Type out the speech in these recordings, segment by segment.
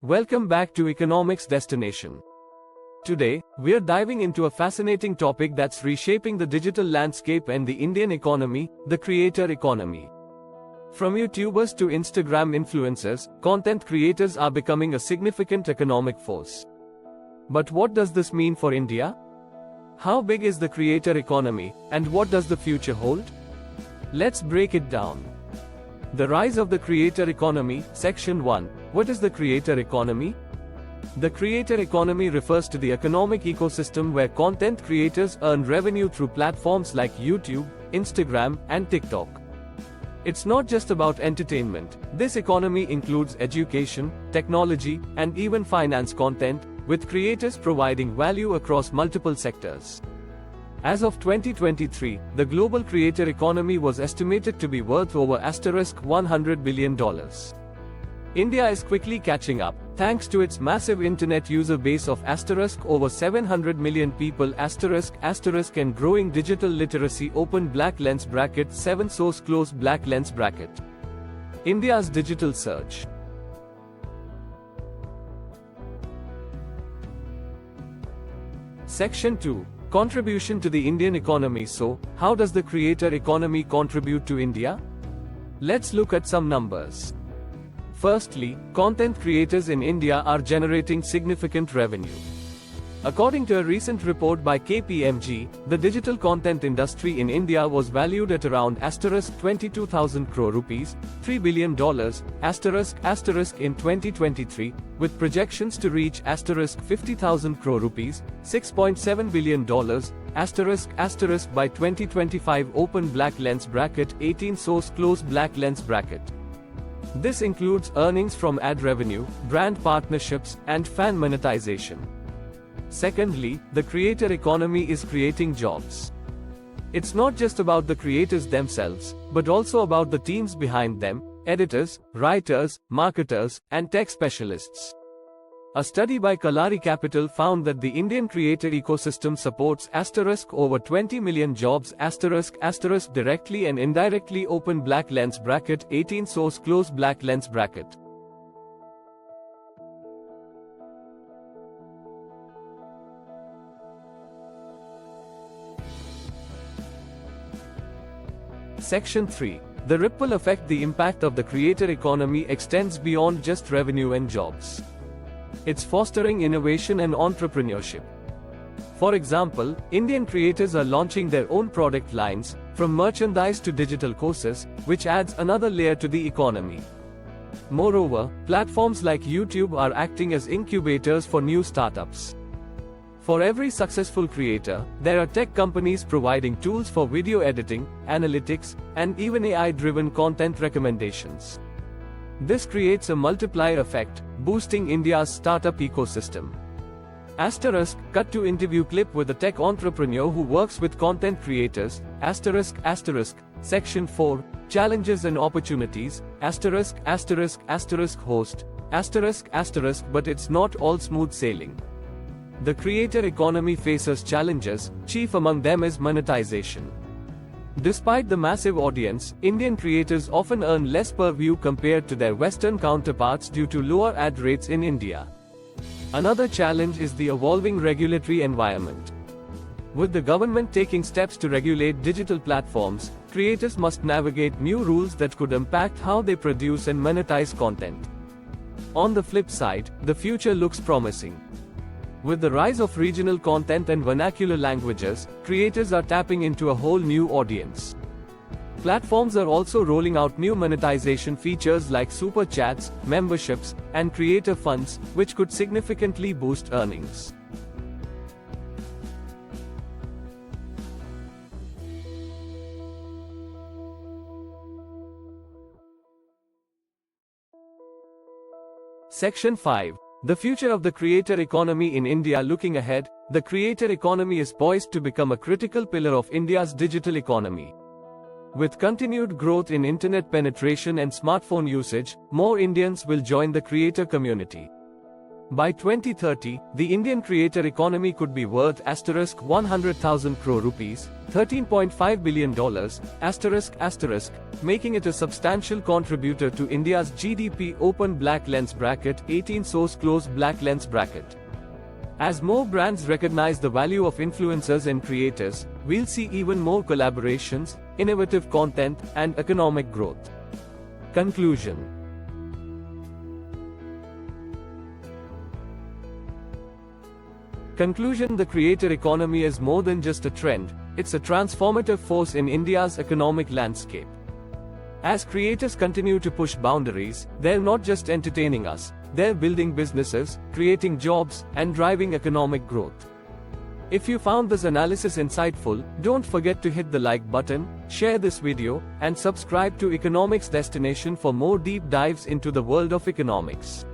Welcome back to Economics Destination. Today, we're diving into a fascinating topic that's reshaping the digital landscape and the Indian economy, the creator economy. From YouTubers to Instagram influencers, content creators are becoming a significant economic force. But what does this mean for India? How big is the creator economy, and what does the future hold? Let's break it down. The rise of the creator economy, Section 1. What is the creator economy? The creator economy refers to the economic ecosystem where content creators earn revenue through platforms like YouTube, Instagram, and TikTok. It's not just about entertainment. This economy includes education, technology, and even finance content, with creators providing value across multiple sectors. As of 2023, the global creator economy was estimated to be worth over $100 billion. India is quickly catching up, thanks to its massive internet user base of over 700 million people and growing digital literacy. Open black lens bracket 7 source close black lens bracket. India's digital surge. Section 2. Contribution to the Indian economy. So, how does the creator economy contribute to India? Let's look at some numbers. Firstly, content creators in India are generating significant revenue. According to a recent report by KPMG, the digital content industry in India was valued at around 22,000 crore rupees, $3 billion, in 2023, with projections to reach 50,000 crore rupees, $6.7 billion, by 2025. Open black lens bracket 18 source close black lens bracket. This includes earnings from ad revenue, brand partnerships, and fan monetization. Secondly, the creator economy is creating jobs. It's not just about the creators themselves, but also about the teams behind them, editors, writers, marketers, and tech specialists. A study by Kalari Capital found that the Indian creator ecosystem supports over 20 million jobs directly and indirectly. Open black lens bracket 18 source close black lens bracket. Section 3. The ripple effect. The impact of the creator economy extends beyond just revenue and jobs. It's fostering innovation and entrepreneurship. For example, Indian creators are launching their own product lines, from merchandise to digital courses, which adds another layer to the economy. Moreover, platforms like YouTube are acting as incubators for new startups. For every successful creator, there are tech companies providing tools for video editing, analytics, and even AI-driven content recommendations. This creates a multiplier effect, boosting India's startup ecosystem. Cut to interview clip with a tech entrepreneur who works with content creators. Section 4. Challenges and opportunities. Host. But it's not all smooth sailing. The creator economy faces challenges, chief among them is monetization. Despite the massive audience, Indian creators often earn less per view compared to their Western counterparts due to lower ad rates in India. Another challenge is the evolving regulatory environment. With the government taking steps to regulate digital platforms, creators must navigate new rules that could impact how they produce and monetize content. On the flip side, the future looks promising. With the rise of regional content and vernacular languages, creators are tapping into a whole new audience. Platforms are also rolling out new monetization features like super chats, memberships, and creator funds, which could significantly boost earnings. Section 5. The future of the creator economy in India. Looking ahead, the creator economy is poised to become a critical pillar of India's digital economy. With continued growth in internet penetration and smartphone usage, more Indians will join the creator community. By 2030, the Indian creator economy could be worth *100,000 crore rupees, $13.5 billion, making it a substantial contributor to India's GDP. Open black lens bracket 18 source close black lens bracket. As more brands recognize the value of influencers and creators, we'll see even more collaborations, innovative content, and economic growth. Conclusion. The creator economy is more than just a trend, it's a transformative force in India's economic landscape. As creators continue to push boundaries, they're not just entertaining us, they're building businesses, creating jobs, and driving economic growth. If you found this analysis insightful, don't forget to hit the like button, share this video, and subscribe to Economics Destination for more deep dives into the world of economics.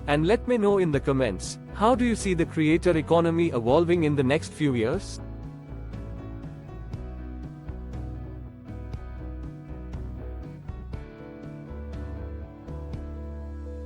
And let me know in the comments, how do you see the creator economy evolving in the next few years? ***********************************************************************************************************************************************************************************************************************************************************************************************************************************่